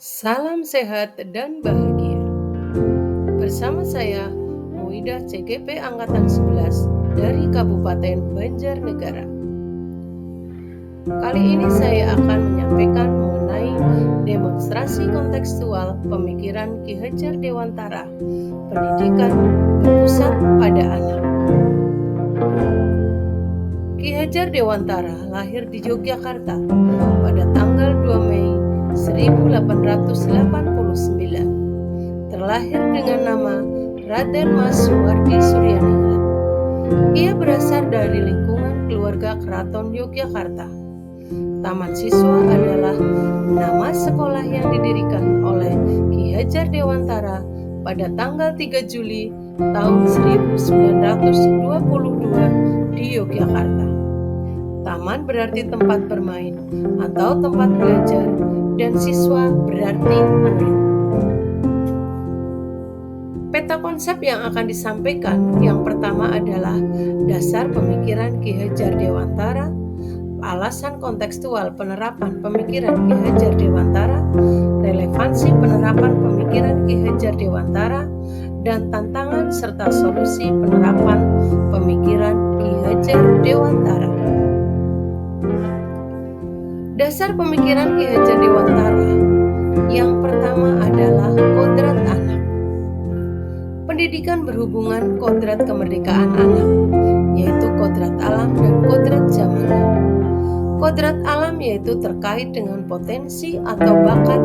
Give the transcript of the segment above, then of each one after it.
Salam sehat dan bahagia. Bersama saya Muidah CGP Angkatan 11 dari Kabupaten Banjarnegara. Kali ini saya akan menyampaikan mengenai demonstrasi kontekstual pemikiran Ki Hajar Dewantara, pendidikan berpusat pada anak. Ki Hajar Dewantara lahir di Yogyakarta pada tanggal 2 Mei 1889. Terlahir dengan nama Raden Mas Suwardi Suryaningrat. Ia berasal dari lingkungan keluarga keraton Yogyakarta. Taman Siswa adalah nama sekolah yang didirikan oleh Ki Hajar Dewantara pada tanggal 3 Juli tahun 1922 di Yogyakarta. Taman berarti tempat bermain atau tempat belajar, dan siswa berarti murid. Peta konsep yang akan disampaikan yang pertama adalah dasar pemikiran Ki Hajar Dewantara, alasan kontekstual penerapan pemikiran Ki Hajar Dewantara, relevansi penerapan pemikiran Ki Hajar Dewantara, dan tantangan serta solusi penerapan pemikiran Ki Hajar Dewantara. Dasar pemikiran Ki Hajar Dewantara yang pertama adalah kodrat anak. Pendidikan berhubungan kodrat kemerdekaan anak, yaitu kodrat alam dan kodrat zaman. Kodrat alam yaitu terkait dengan potensi atau bakat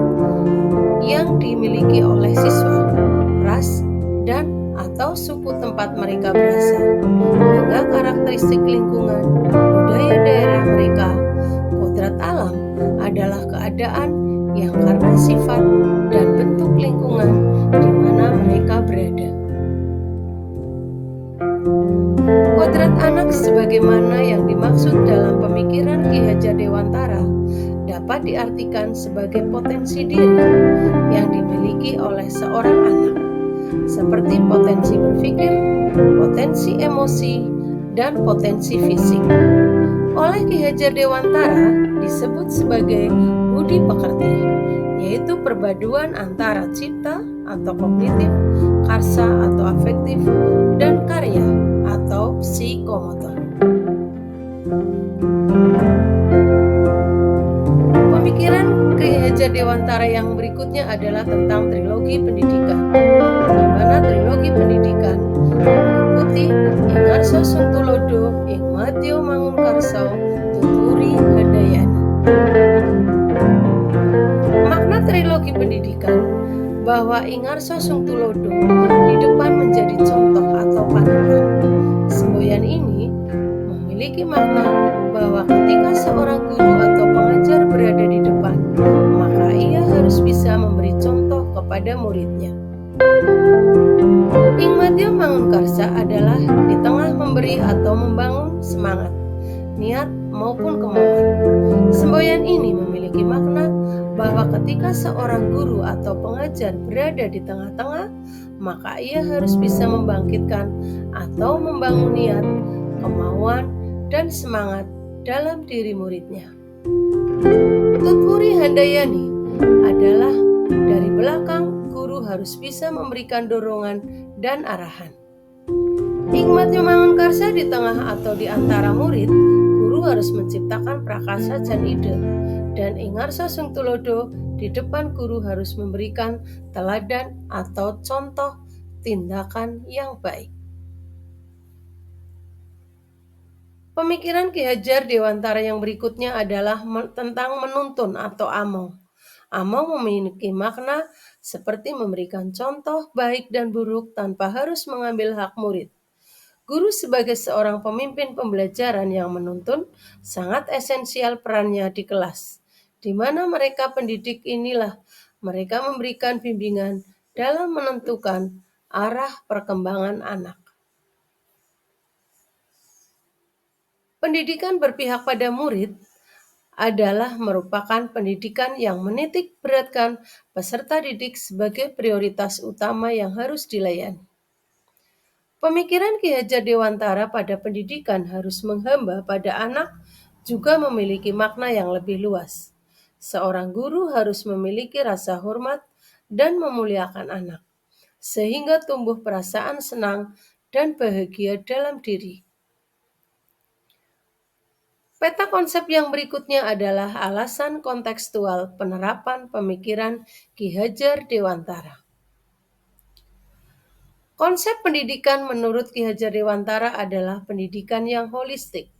yang dimiliki oleh siswa, ras, dan atau suku tempat mereka berasal, hingga karakteristik lingkungan, budaya daerah mereka. Kodrat alam adalah keadaan yang karena sifat dan bentuk lingkungan di mana mereka berada. Kodrat anak sebagaimana yang dimaksud dalam pemikiran Ki Hajar Dewantara dapat diartikan sebagai potensi diri yang dimiliki oleh seorang anak, seperti potensi berpikir, potensi emosi, dan potensi fisik. Oleh Ki Hajar Dewantara disebut sebagai budi pekerti, yaitu perpaduan antara cipta atau kognitif, karsa atau afektif, dan karya atau psikomotor. Pemikiran Ki Hajar Dewantara yang berikutnya adalah tentang trilogi pendidikan, di mana trilogi pendidikan meliputi Ingarso Sungtulodo, Ing Madya Mangunkarso, Tuturi Handayani. Makna trilogi pendidikan bahwa Ingarso Sungtulodo di depan menjadi contoh atau panutan. Semboyan ini memiliki makna bahwa ketika seorang guru atau pengajar berada di depan, maka ia harus bisa memberi contoh kepada muridnya. Ing Madya Mangunkarsa adalah di tengah memberi atau membangun semangat, niat maupun kemauan. Semboyan ini memiliki makna bahwa ketika seorang guru atau pengajar berada di tengah-tengah, maka ia harus bisa membangkitkan atau membangun niat, kemauan, dan semangat dalam diri muridnya. Tuturi Handayani adalah dari belakang guru harus bisa memberikan dorongan dan arahan. Ing Madya Mangunkarsa di tengah atau di antara murid, guru harus menciptakan prakarsa dan ide, dan Ingarso Sungtulodo di depan guru harus memberikan teladan atau contoh tindakan yang baik. Pemikiran Ki Hajar Dewantara yang berikutnya adalah tentang menuntun atau among. Among memiliki makna seperti memberikan contoh baik dan buruk tanpa harus mengambil hak murid. Guru sebagai seorang pemimpin pembelajaran yang menuntun sangat esensial perannya di kelas, di mana mereka pendidik inilah mereka memberikan bimbingan dalam menentukan arah perkembangan anak. Pendidikan berpihak pada murid adalah merupakan pendidikan yang menitik beratkan peserta didik sebagai prioritas utama yang harus dilayani. Pemikiran Ki Hajar Dewantara pada pendidikan harus menghamba pada anak juga memiliki makna yang lebih luas. Seorang guru harus memiliki rasa hormat dan memuliakan anak, sehingga tumbuh perasaan senang dan bahagia dalam diri. Peta konsep yang berikutnya adalah alasan kontekstual penerapan pemikiran Ki Hajar Dewantara. Konsep pendidikan menurut Ki Hajar Dewantara adalah pendidikan yang holistik,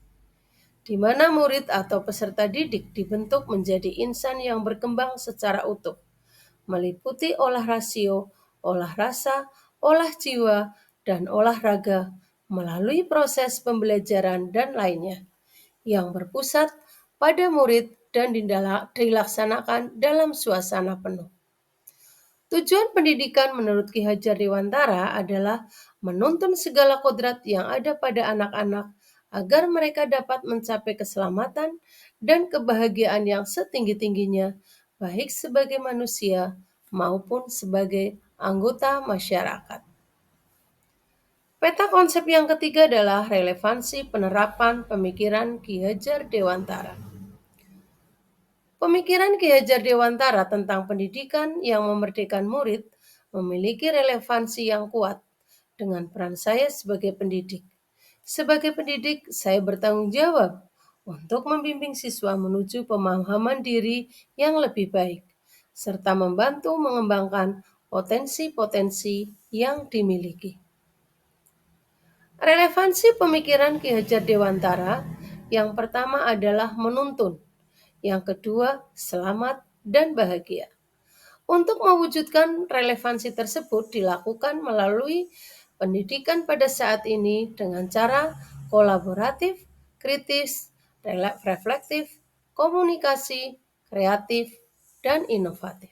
di mana murid atau peserta didik dibentuk menjadi insan yang berkembang secara utuh, meliputi olah rasio, olah rasa, olah jiwa, dan olahraga melalui proses pembelajaran dan lainnya yang berpusat pada murid dan dilaksanakan dalam suasana penuh. Tujuan pendidikan menurut Ki Hajar Dewantara adalah menuntun segala kodrat yang ada pada anak-anak agar mereka dapat mencapai keselamatan dan kebahagiaan yang setinggi-tingginya, baik sebagai manusia maupun sebagai anggota masyarakat. Peta konsep yang ketiga adalah relevansi penerapan pemikiran Ki Hajar Dewantara. Pemikiran Ki Hajar Dewantara tentang pendidikan yang memerdekakan murid memiliki relevansi yang kuat dengan peran saya sebagai pendidik. Sebagai pendidik, saya bertanggung jawab untuk membimbing siswa menuju pemahaman diri yang lebih baik, serta membantu mengembangkan potensi-potensi yang dimiliki. Relevansi pemikiran Ki Hajar Dewantara yang pertama adalah menuntun, yang kedua selamat dan bahagia. Untuk mewujudkan relevansi tersebut dilakukan melalui pendidikan pada saat ini dengan cara kolaboratif, kritis, reflektif, komunikasi, kreatif, dan inovatif.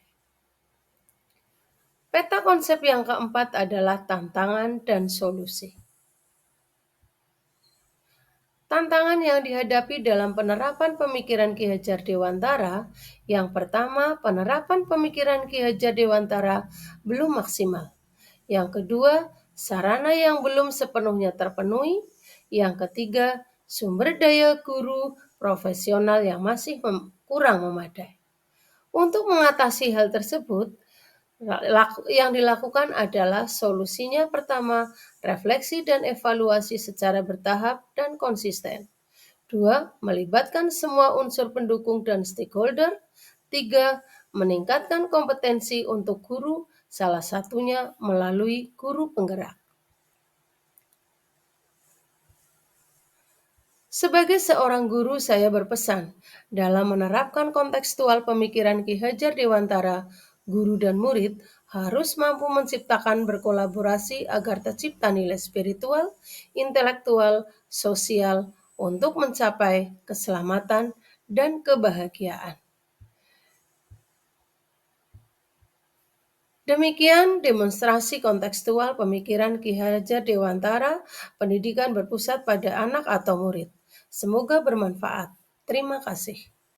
Peta konsep yang keempat adalah tantangan dan solusi. Tantangan yang dihadapi dalam penerapan pemikiran Ki Hajar Dewantara, yang pertama, penerapan pemikiran Ki Hajar Dewantara belum maksimal. Yang kedua, sarana yang belum sepenuhnya terpenuhi. Yang ketiga, sumber daya guru profesional yang masih kurang memadai. Untuk mengatasi hal tersebut, yang dilakukan adalah solusinya pertama, refleksi dan evaluasi secara bertahap dan konsisten. 2. Melibatkan semua unsur pendukung dan stakeholder. 3. Meningkatkan kompetensi untuk guru, salah satunya melalui guru penggerak. Sebagai seorang guru, saya berpesan dalam menerapkan kontekstual pemikiran Ki Hajar Dewantara, guru dan murid harus mampu menciptakan berkolaborasi agar tercipta nilai spiritual, intelektual, sosial untuk mencapai keselamatan dan kebahagiaan. Demikian demonstrasi kontekstual pemikiran Ki Hajar Dewantara, pendidikan berpusat pada anak atau murid. Semoga bermanfaat. Terima kasih.